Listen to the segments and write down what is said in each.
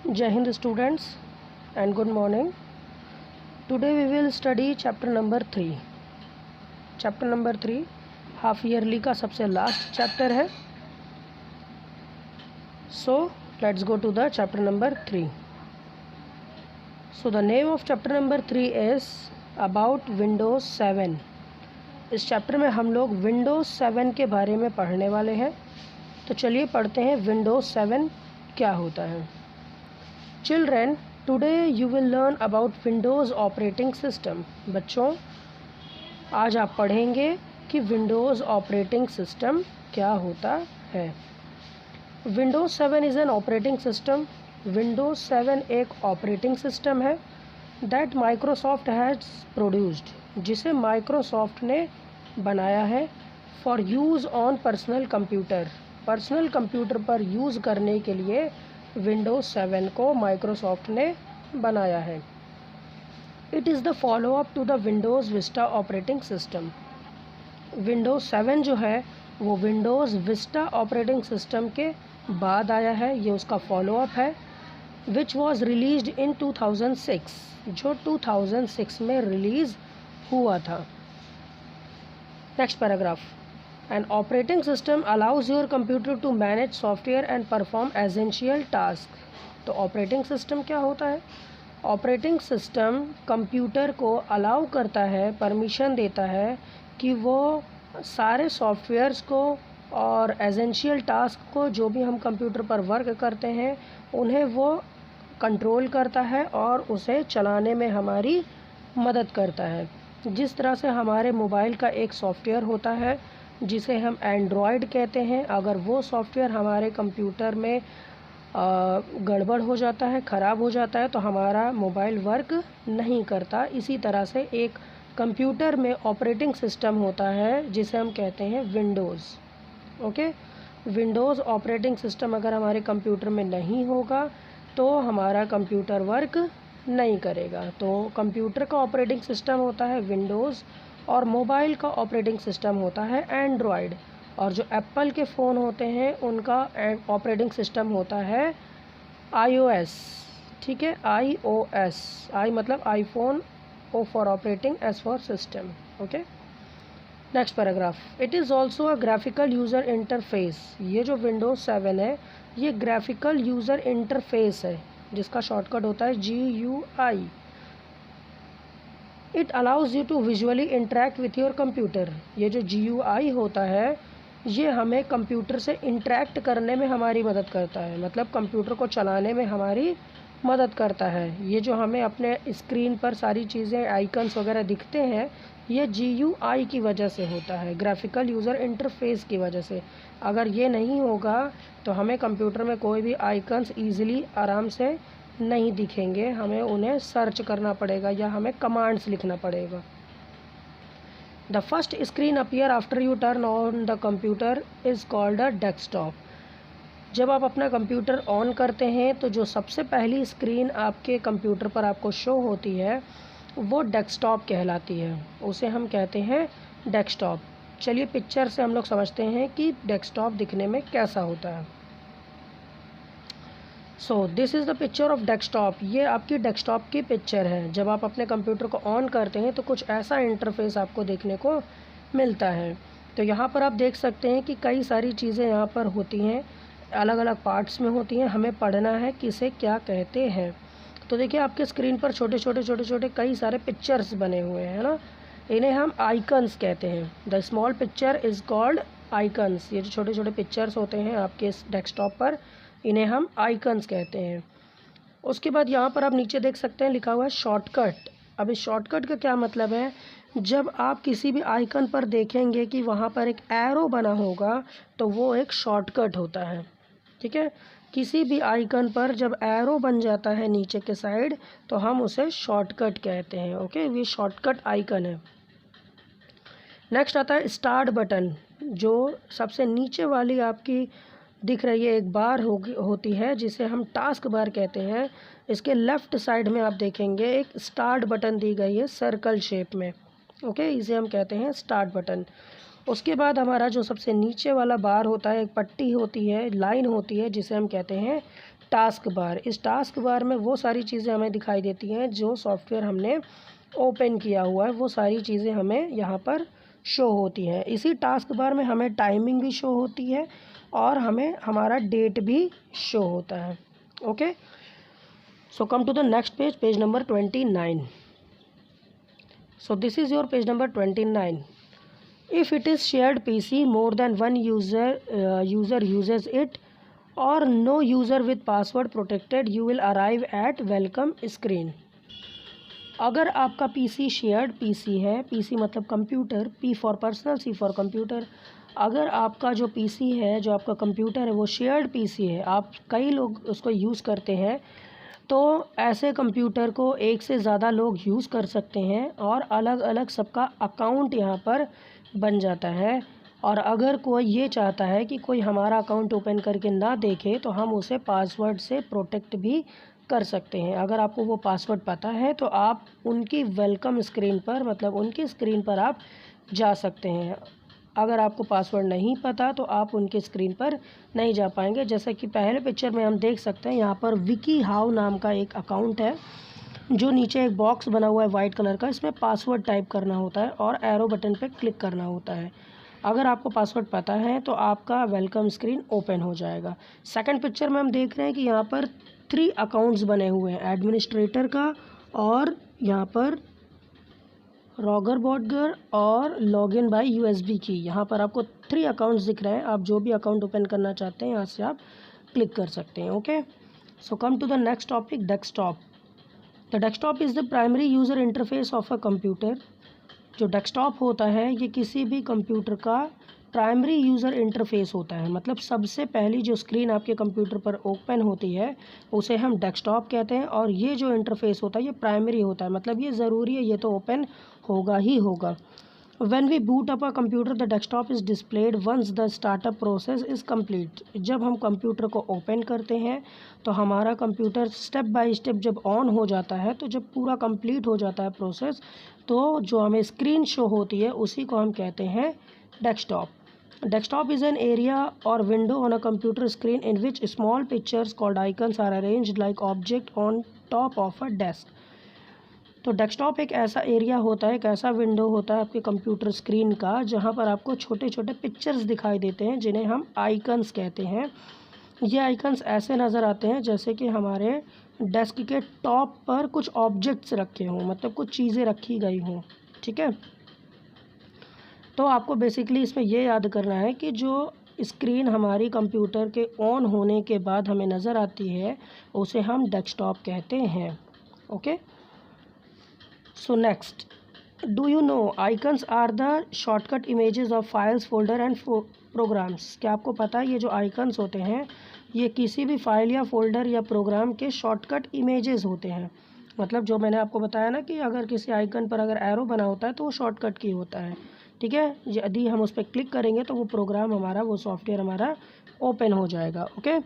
Jai Hind students and good morning. Today we will study chapter number 3. Chapter number 3 half yearly का सबसे last chapter है. So let's go to the chapter number 3. So the name of chapter number 3 is about Windows 7. इस chapter में हम लोग Windows 7 के बारे में पढ़ने वाले हैं. तो चलिए पढ़ते हैं Windows 7 क्या होता है. Children, today you will learn about Windows operating system. बच्चों, आज आप पढ़ेंगे कि Windows operating system क्या होता है. Windows 7 is an operating system. Windows 7 एक operating system है that Microsoft has produced, जिसे Microsoft ने बनाया है for use on personal computer. Personal computer पर यूज़ करने के लिए Windows 7 को Microsoft ने बनाया है. It is the follow up to the Windows Vista operating system. Windows 7 जो है वो Windows Vista ऑपरेटिंग सिस्टम के बाद आया है. ये उसका फॉलो अप है विच वॉज रिलीज्ड इन 2006, जो 2006 में रिलीज़ हुआ था. Next paragraph. An operating system allows your computer to manage software and perform essential tasks. तो ऑपरेटिंग सिस्टम क्या होता है? ऑपरेटिंग सिस्टम कंप्यूटर को अलाउ करता है, परमिशन देता है कि वो सारे सॉफ्टवेयर्स को और एसेंशियल टास्क को जो भी हम कंप्यूटर पर वर्क करते हैं उन्हें वो कंट्रोल करता है और उसे चलाने में हमारी मदद करता है. जिस तरह से हमारे मोबाइल का एक सॉफ्टवेयर होता है जिसे हम एंड्रॉयड कहते हैं, अगर वो सॉफ्टवेयर हमारे कंप्यूटर में गड़बड़ हो जाता है, ख़राब हो जाता है तो हमारा मोबाइल वर्क नहीं करता. इसी तरह से एक कंप्यूटर में ऑपरेटिंग सिस्टम होता है जिसे हम कहते हैं Windows. Okay, Windows operating system अगर हमारे कंप्यूटर में नहीं होगा तो हमारा कंप्यूटर वर्क नहीं करेगा. तो कंप्यूटर का ऑपरेटिंग सिस्टम होता है विंडोज़ और मोबाइल का ऑपरेटिंग सिस्टम होता है एंड्रॉयड. और जो एप्पल के फ़ोन होते हैं उनका ऑपरेटिंग सिस्टम होता है iOS. ठीक है, iOS. आई मतलब iPhone, O for operating, S for system. Okay, next paragraph. It is also a graphical user interface. ये जो विंडोज़ 7 है ये ग्राफिकल यूज़र इंटरफेस है जिसका शॉर्टकट होता है GUI. It allows you to visually interact with your computer. ये जो GUI होता है ये हमें कंप्यूटर से इंटरेक्ट करने में हमारी मदद करता है, मतलब कंप्यूटर को चलाने में हमारी मदद करता है. ये जो हमें अपने स्क्रीन पर सारी चीज़ें आइकन्स वगैरह दिखते हैं ये GUI की वजह से होता है, ग्राफिकल यूज़र इंटरफेस की वजह से. अगर ये नहीं होगा तो हमें कंप्यूटर में कोई भी आइकन्स ईज़िली आराम से नहीं दिखेंगे, हमें उन्हें सर्च करना पड़ेगा या हमें कमांड्स लिखना पड़ेगा. The first screen appear after U turn on the computer is called a desktop. जब आप अपना कंप्यूटर ऑन करते हैं तो जो सबसे पहली स्क्रीन आपके कंप्यूटर पर आपको शो होती है वो डेस्कटॉप कहलाती है, उसे हम कहते हैं डेस्कटॉप. चलिए पिक्चर से हम लोग समझते हैं कि डेस्कटॉप दिखने में कैसा होता है. सो this is the picture of desktop. ये आपकी डेस्कटॉप की पिक्चर है. जब आप अपने कंप्यूटर को ऑन करते हैं तो कुछ ऐसा इंटरफेस आपको देखने को मिलता है. तो यहाँ पर आप देख सकते हैं कि कई सारी चीज़ें यहाँ पर होती हैं, अलग अलग पार्ट्स में होती हैं. हमें पढ़ना है कि इसे क्या कहते हैं. तो देखिए आपके स्क्रीन पर छोटे छोटे कई सारे पिक्चर्स बने हुए हैं ना, इन्हें हम आइकन्स कहते हैं. The small picture is called icons. ये जो छोटे छोटे पिक्चर्स होते हैं आपके डेस्कटॉप पर इन्हें हम आइकन्स कहते हैं. उसके बाद यहाँ पर आप नीचे देख सकते हैं लिखा हुआ है शॉर्टकट. अब इस शॉर्टकट का क्या मतलब है? जब आप किसी भी आइकन पर देखेंगे कि वहाँ पर एक एरो बना होगा तो वो एक शॉर्टकट होता है. ठीक है, किसी भी आइकन पर जब एरो बन जाता है नीचे के साइड तो हम उसे शॉर्टकट कहते हैं. ओके, ये शॉर्टकट आइकन है. नेक्स्ट आता है स्टार्ट बटन. जो सबसे नीचे वाली आपकी दिख रही है एक बार होती है जिसे हम टास्क बार कहते हैं. इसके लेफ़्ट साइड में आप देखेंगे एक स्टार्ट बटन दी गई है सर्कल शेप में. ओके, इसे हम कहते हैं स्टार्ट बटन. उसके बाद हमारा जो सबसे नीचे वाला बार होता है, एक पट्टी होती है, लाइन होती है जिसे हम कहते हैं टास्क बार। इस टास्क बार में वो सारी चीज़ें हमें दिखाई देती हैं जो सॉफ्टवेयर हमने ओपन किया हुआ है, वो सारी चीज़ें हमें यहाँ पर शो होती हैं। इसी टास्क बार में हमें टाइमिंग भी शो होती है और हमें हमारा डेट भी शो होता है। Okay, so come to the next page, page number 29. So this is your page number 29. If it is shared PC, more than one user uses it, or no user with password protected, you will arrive at welcome screen. अगर आपका PC shared PC है, PC मतलब computer, P for personal, C for computer. अगर आपका जो PC है, जो आपका कंप्यूटर है, वो शेयर्ड PC है, आप कई लोग उसको यूज़ करते हैं, तो ऐसे कंप्यूटर को एक से ज़्यादा लोग यूज़ कर सकते हैं और अलग अलग सबका अकाउंट यहाँ पर बन जाता है। और अगर कोई ये चाहता है कि कोई हमारा अकाउंट ओपन करके ना देखे, तो हम उसे पासवर्ड से प्रोटेक्ट भी कर सकते हैं। अगर आपको वो पासवर्ड पता है तो आप उनकी वेलकम स्क्रीन पर, मतलब उनकी स्क्रीन पर आप जा सकते हैं। अगर आपको पासवर्ड नहीं पता तो आप उनके स्क्रीन पर नहीं जा पाएंगे। जैसा कि पहले पिक्चर में हम देख सकते हैं, यहाँ पर विकी हाउ नाम का एक अकाउंट है, जो नीचे एक बॉक्स बना हुआ है वाइट कलर का, इसमें पासवर्ड टाइप करना होता है और एरो बटन पे क्लिक करना होता है। अगर आपको पासवर्ड पता है तो आपका वेलकम स्क्रीन ओपन हो जाएगा। सेकंड पिक्चर में हम देख रहे हैं कि यहाँ पर 3 अकाउंट्स बने हुए हैं, एडमिनिस्ट्रेटर का और यहाँ पर रॉगर बॉटगर और लॉगिन बाय यूएसबी की। यहाँ पर आपको 3 अकाउंट्स दिख रहे हैं। आप जो भी अकाउंट ओपन करना चाहते हैं यहाँ से आप क्लिक कर सकते हैं। Okay, so come to the next topic, desktop. The desktop is the primary user interface of a computer. जो डेस्कटॉप होता है ये किसी भी कंप्यूटर का प्राइमरी यूज़र इंटरफेस होता है, मतलब सबसे पहली जो स्क्रीन आपके कंप्यूटर पर ओपन होती है उसे हम डेस्कटॉप कहते हैं। और ये जो इंटरफेस होता है ये प्राइमरी होता है, मतलब ये ज़रूरी है, ये तो ओपन होगा ही होगा। When we boot up a computer, the desktop is displayed once the startup process is complete. जब हम कंप्यूटर को ओपन करते हैं तो हमारा कंप्यूटर स्टेप बाय स्टेप जब ऑन हो जाता है, तो जब पूरा कंप्लीट हो जाता है प्रोसेस, तो जो हमें स्क्रीन शो होती है उसी को हम कहते हैं desktop. Desktop is an area or window on a computer screen in which small pictures called icons are arranged like object on top of a desk. तो डेस्कटॉप एक ऐसा एरिया होता है, एक ऐसा विंडो होता है आपके कंप्यूटर स्क्रीन का, जहाँ पर आपको छोटे छोटे पिक्चर्स दिखाई देते हैं जिन्हें हम आइकन्स कहते हैं। ये आइकन्स ऐसे नज़र आते हैं जैसे कि हमारे डेस्क के टॉप पर कुछ ऑब्जेक्ट्स रखे हों, मतलब कुछ चीज़ें रखी गई हों। ठीक है, तो आपको बेसिकली इसमें ये याद करना है कि जो स्क्रीन हमारी कंप्यूटर के ऑन होने के बाद हमें नज़र आती है उसे हम डेस्कटॉप कहते हैं। Okay, so next, do you know icons are the shortcut images of files, folder and programs. क्या आपको पता है ये जो आइकन्स होते हैं ये किसी भी फाइल या फोल्डर या प्रोग्राम के शॉर्टकट इमेजेस होते हैं। मतलब जो मैंने आपको बताया ना कि अगर किसी आइकन पर अगर एरो बना होता है तो वो शॉर्टकट की होता है। ठीक है, यदि हम उस पर क्लिक करेंगे तो वो प्रोग्राम हमारा, वो सॉफ्टवेयर हमारा ओपन हो जाएगा। ओके,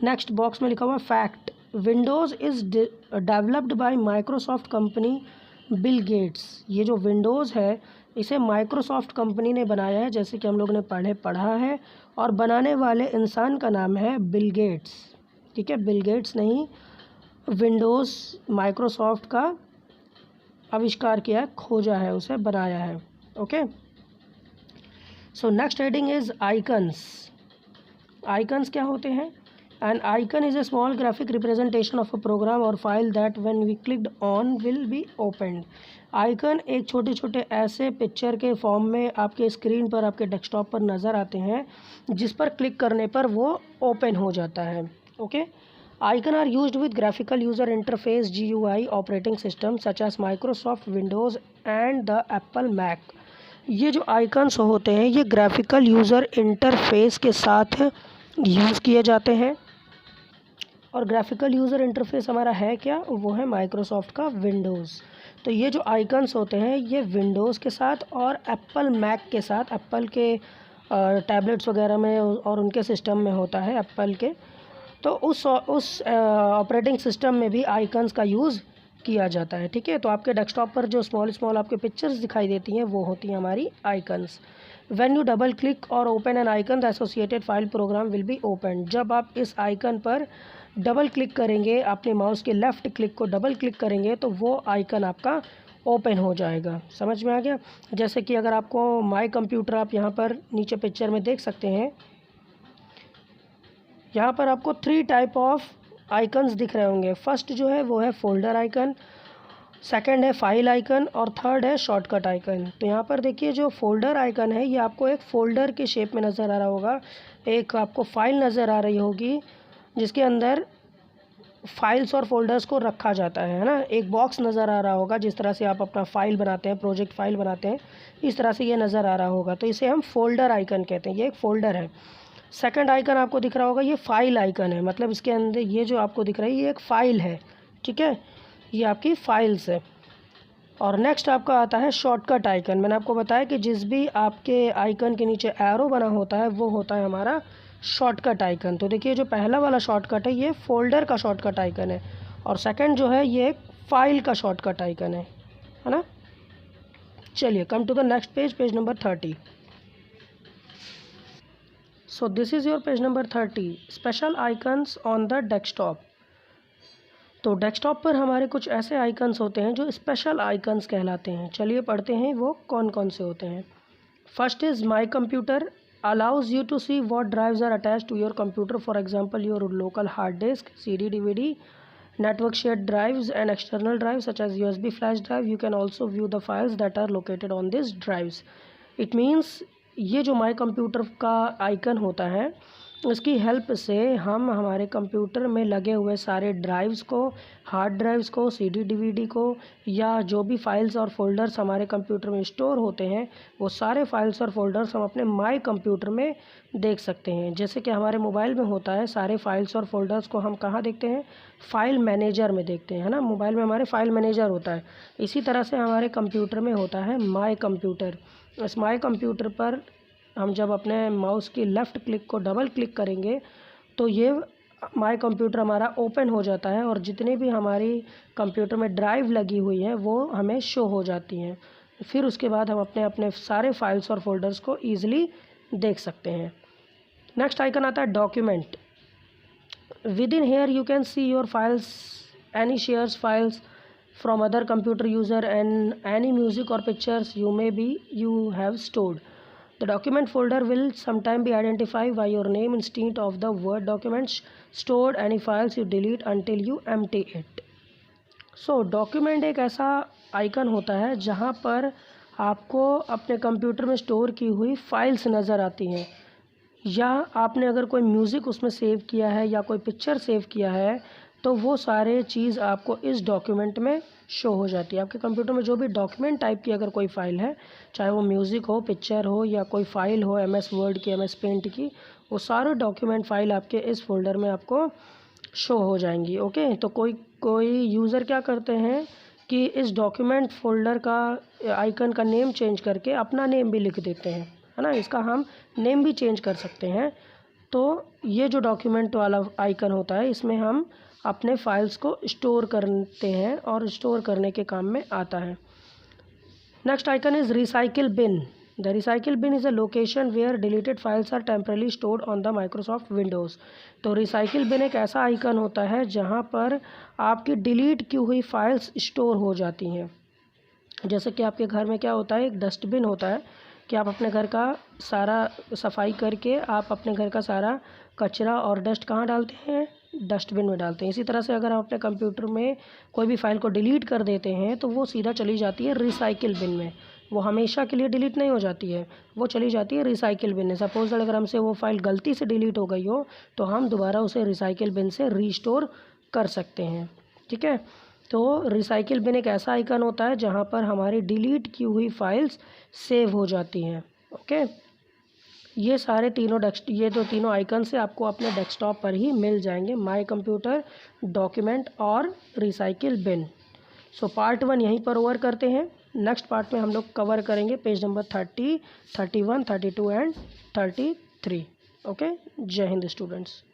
नेक्स्ट बॉक्स में लिखा हुआ fact, Windows is developed by Microsoft company Bill Gates. ये जो विंडोज़ है इसे माइक्रोसॉफ्ट कंपनी ने बनाया है, जैसे कि हम लोग ने पढ़ा है, और बनाने वाले इंसान का नाम है बिल गेट्स। ठीक है, बिल गेट्स नहीं, विंडोज़ माइक्रोसॉफ्ट का आविष्कार किया है, खोजा है, उसे बनाया है। Okay, so next heading is icons. Icons क्या होते हैं? An icon is a small graphic representation of a program or file that when we clicked on will be opened. Icon एक छोटे छोटे ऐसे पिक्चर के फॉर्म में आपके स्क्रीन पर, आपके डेस्कटॉप पर नज़र आते हैं जिस पर क्लिक करने पर वो ओपन हो जाता है। Okay, icon are used with graphical user interface GUI operating system such as Microsoft Windows and the Apple Mac. ये जो आइकन्स होते हैं ये ग्राफिकल यूज़र इंटरफेस के साथ यूज़ किए जाते हैं। और ग्राफिकल यूज़र इंटरफेस हमारा है क्या? वो है माइक्रोसॉफ्ट का विंडोज़। तो ये जो आइकन्स होते हैं ये विंडोज़ के साथ और एप्पल मैक के साथ, एप्पल के टैबलेट्स वगैरह में और उनके सिस्टम में होता है एप्पल के, तो उस ऑपरेटिंग सिस्टम में भी आइकन्स का यूज़ किया जाता है। ठीक है, तो आपके डेस्कटॉप पर जो स्मॉल आपके पिक्चर्स दिखाई देती हैं वो होती हैं हमारी icons. When you double click और open an icon the associated file program will be open. जब आप इस आइकन पर डबल क्लिक करेंगे, अपने माउस के लेफ़्ट क्लिक को डबल क्लिक करेंगे तो वो आइकन आपका ओपन हो जाएगा। समझ में आ गया? जैसे कि अगर आपको माय कंप्यूटर आप यहाँ पर नीचे पिक्चर में देख सकते हैं, यहाँ पर आपको 3 टाइप ऑफ आइकन्स दिख रहे होंगे। फर्स्ट जो है वो है फ़ोल्डर आइकन, सेकंड है फाइल आइकन और थर्ड है शॉर्टकट आइकन। तो यहाँ पर देखिए जो फ़ोल्डर आइकन है ये आपको एक फ़ोल्डर के शेप में नज़र आ रहा होगा, एक आपको फ़ाइल नज़र आ रही होगी जिसके अंदर फाइल्स और फ़ोल्डर्स को रखा जाता है ना। एक बॉक्स नज़र आ रहा होगा, जिस तरह से आप अपना फ़ाइल बनाते हैं, प्रोजेक्ट फ़ाइल बनाते हैं, इस तरह से ये नज़र आ रहा होगा, तो इसे हम फ़ोल्डर आइकन कहते हैं। ये एक फ़ोल्डर है। सेकंड आइकन आपको दिख रहा होगा, ये फ़ाइल आइकन है, मतलब इसके अंदर ये जो आपको दिख रहा है ये एक फ़ाइल है, ठीक है, ये आपकी फ़ाइल्स है। और नेक्स्ट आपका आता है शॉर्टकट आइकन। मैंने आपको बताया कि जिस भी आपके आइकन के नीचे एरो बना होता है वो होता है हमारा शॉर्टकट आइकन। तो देखिए जो पहला वाला शॉर्टकट है ये फ़ोल्डर का शॉर्टकट आइकन है और सेकंड जो है ये एक फ़ाइल का शॉर्टकट आइकन है ना। चलिए come to the next page, page number 30। So this is your page number 30, special icons on the desktop. तो डेस्कटॉप पर हमारे कुछ ऐसे आइकन्स होते हैं जो स्पेशल आइकन्स कहलाते हैं। चलिए पढ़ते हैं वो कौन कौन से होते हैं। First is my computer, allows you to see what drives are attached to your computer, for example your local hard disk, CD, DVD, network shared drives and external drives such as USB flash drive. You can also view the files that are located on these drives. It means ये जो my computer का icon होता है उसकी help से हम हमारे computer में लगे हुए सारे ड्राइव्स को, हार्ड ड्राइव्स को, CD DVD को या जो भी फाइल्स और फोल्डर्स हमारे कंप्यूटर में स्टोर होते हैं वो सारे फाइल्स और फोल्डर्स हम अपने माई कंप्यूटर में देख सकते हैं। जैसे कि हमारे मोबाइल में होता है, सारे फाइल्स और फोल्डर्स को हम कहाँ देखते हैं? फ़ाइल मैनेजर में देखते हैं, है ना। मोबाइल में हमारे फ़ाइल मैनेजर होता है, इसी तरह से हमारे कंप्यूटर में होता है माई कंप्यूटर। इस माई कंप्यूटर पर हम जब अपने माउस की लेफ़्ट क्लिक को डबल क्लिक करेंगे तो ये माई कंप्यूटर हमारा ओपन हो जाता है और जितनी भी हमारी कंप्यूटर में ड्राइव लगी हुई है वो हमें शो हो जाती हैं। फिर उसके बाद हम अपने अपने सारे फाइल्स और फोल्डर्स को ईज़िली देख सकते हैं। नेक्स्ट आइकन आता है document. With in here you can see your files, any shares files from other computer user and any music or pictures you have stored. The document folder will sometime be identified by your name instead of the word documents stored. Any files you delete until you empty it. So document एक ऐसा icon होता है जहाँ पर आपको अपने computer में store की हुई फाइल्स नज़र आती हैं, या आपने अगर कोई म्यूज़िक उसमें सेव किया है या कोई पिक्चर सेव किया है तो वो सारे चीज़ आपको इस डॉक्यूमेंट में शो हो जाती है। आपके कंप्यूटर में जो भी डॉक्यूमेंट टाइप की अगर कोई फ़ाइल है, चाहे वो म्यूज़िक हो, पिक्चर हो या कोई फ़ाइल हो MS वर्ड की, MS पेंट की, वो सारे डॉक्यूमेंट फ़ाइल आपके इस फोल्डर में आपको शो हो जाएंगी। ओके, तो कोई यूज़र क्या करते हैं कि इस डॉक्यूमेंट फ़ोल्डर का आइकन का नेम चेंज करके अपना नेम भी लिख देते हैं, है ना। इसका हम नेम भी चेंज कर सकते हैं। तो ये जो डॉक्यूमेंट वाला आइकन होता है इसमें हम अपने फाइल्स को स्टोर करते हैं और स्टोर करने के काम में आता है। Next icon is recycle bin. The recycle bin is a location where deleted files are temporarily stored on the Microsoft Windows. तो रिसाइकिल बिन एक ऐसा आइकन होता है जहाँ पर आपकी डिलीट की हुई फाइल्स स्टोर हो जाती हैं। जैसे कि आपके घर में क्या होता है, एक डस्टबिन होता है कि आप अपने घर का सारा सफाई करके आप अपने घर का सारा कचरा और डस्ट कहाँ डालते हैं? डस्टबिन में डालते हैं। इसी तरह से अगर आप अपने कंप्यूटर में कोई भी फ़ाइल को डिलीट कर देते हैं तो वो सीधा चली जाती है रिसाइकिल बिन में। वो हमेशा के लिए डिलीट नहीं हो जाती है, वो चली जाती है रिसाइकिल बिन में। सपोज़ अगर हमसे वो फ़ाइल गलती से डिलीट हो गई हो तो हम दोबारा उसे रिसाइकिल बिन से रीस्टोर कर सकते हैं, ठीक है। तो रिसाइकिल बिन एक ऐसा आइकन होता है जहाँ पर हमारी डिलीट की हुई फाइल्स सेव हो जाती हैं। ओके, ये सारे ये जो तीनों आइकन से आपको अपने डेस्कटॉप पर ही मिल जाएंगे, माई कंप्यूटर, डॉक्यूमेंट और रिसाइकिल बिन। सो पार्ट 1 यहीं पर ओवर करते हैं। नेक्स्ट पार्ट में हम लोग कवर करेंगे पेज नंबर 30, 31, 32 एंड 33। ओके, जय हिंद स्टूडेंट्स।